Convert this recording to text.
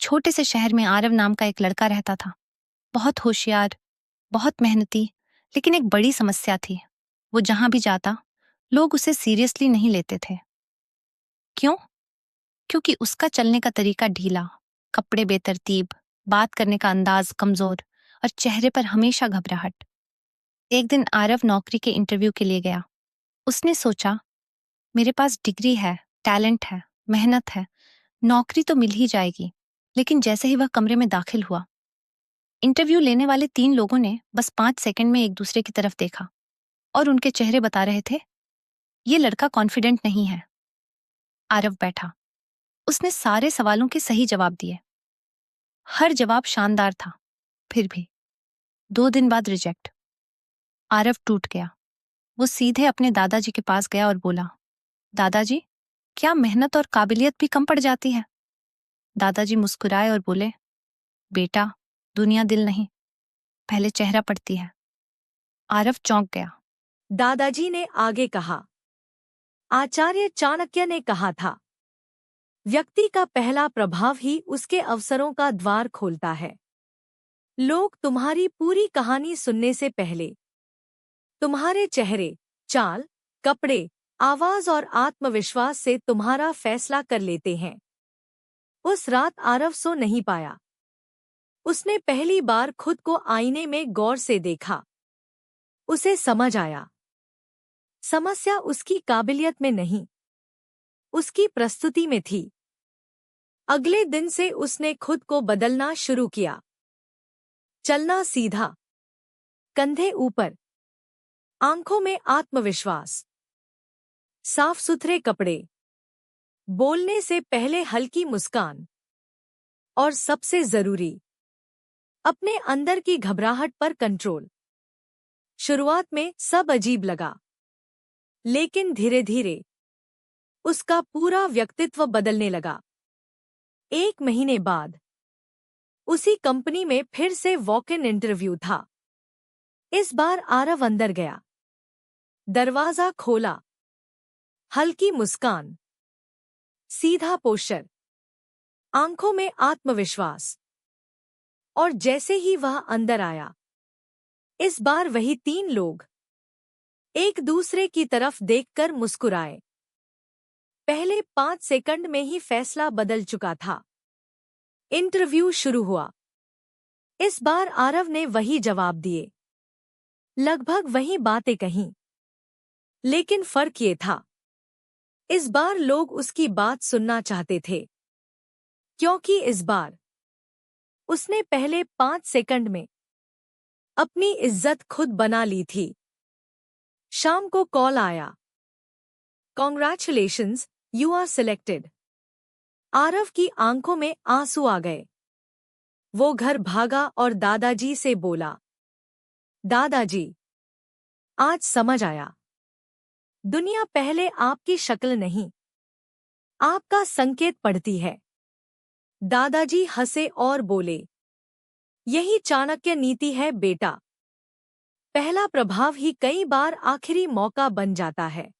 छोटे से शहर में आरव नाम का एक लड़का रहता था। बहुत होशियार, बहुत मेहनती, लेकिन एक बड़ी समस्या थी। वो जहां भी जाता, लोग उसे सीरियसली नहीं लेते थे। क्यों? क्योंकि उसका चलने का तरीका ढीला, कपड़े बेतरतीब, बात करने का अंदाज कमजोर और चेहरे पर हमेशा घबराहट। एक दिन आरव नौकरी के इंटरव्यू के लिए गया। उसने सोचा, मेरे पास डिग्री है, टैलेंट है, मेहनत है, नौकरी तो मिल ही जाएगी। लेकिन जैसे ही वह कमरे में दाखिल हुआ, इंटरव्यू लेने वाले 3 लोगों ने बस 5 सेकंड में एक दूसरे की तरफ देखा और उनके चेहरे बता रहे थे, ये लड़का कॉन्फिडेंट नहीं है। आरव बैठा। उसने सारे सवालों के सही जवाब दिए। हर जवाब शानदार था। फिर भी 2 दिन बाद रिजेक्ट। आरव टूट गया। वो सीधे अपने दादाजी के पास गया और बोला, दादाजी, क्या मेहनत और काबिलियत भी कम पड़ जाती है? दादाजी मुस्कुराए और बोले, बेटा, दुनिया दिल नहीं, पहले चेहरा पड़ती है। आरव चौंक गया। दादाजी ने आगे कहा, आचार्य चाणक्य ने कहा था, व्यक्ति का पहला प्रभाव ही उसके अवसरों का द्वार खोलता है। लोग तुम्हारी पूरी कहानी सुनने से पहले तुम्हारे चेहरे, चाल, कपड़े, आवाज और आत्मविश्वास से तुम्हारा फैसला कर लेते हैं। उस रात आरव सो नहीं पाया। उसने पहली बार खुद को आईने में गौर से देखा। उसे समझ आया, समस्या उसकी काबिलियत में नहीं, उसकी प्रस्तुति में थी। अगले दिन से उसने खुद को बदलना शुरू किया। चलना सीधा, कंधे ऊपर, आंखों में आत्मविश्वास, साफ सुथरे कपड़े, बोलने से पहले हल्की मुस्कान, और सबसे जरूरी, अपने अंदर की घबराहट पर कंट्रोल। शुरुआत में सब अजीब लगा, लेकिन धीरे धीरे उसका पूरा व्यक्तित्व बदलने लगा। 1 महीने बाद उसी कंपनी में फिर से वॉक इन इंटरव्यू था। इस बार आरव अंदर गया। दरवाजा खोला। हल्की मुस्कान, सीधा पोस्चर, आंखों में आत्मविश्वास। और जैसे ही वह अंदर आया, इस बार वही 3 लोग एक दूसरे की तरफ देखकर मुस्कुराए। पहले 5 सेकंड में ही फैसला बदल चुका था। इंटरव्यू शुरू हुआ। इस बार आरव ने वही जवाब दिए, लगभग वही बातें कहीं। लेकिन फर्क ये था, इस बार लोग उसकी बात सुनना चाहते थे, क्योंकि इस बार उसने पहले 5 सेकंड में अपनी इज्जत खुद बना ली थी। शाम को कॉल आया, congratulations, you are selected. Aarav की आंखों में आंसू आ गए। वो घर भागा और दादाजी से बोला, दादाजी, आज समझ आया, दुनिया पहले आपकी शक्ल नहीं, आपका संकेत पढ़ती है। दादाजी हंसे और बोले, यही चाणक्य नीति है बेटा। पहला प्रभाव ही कई बार आखिरी मौका बन जाता है।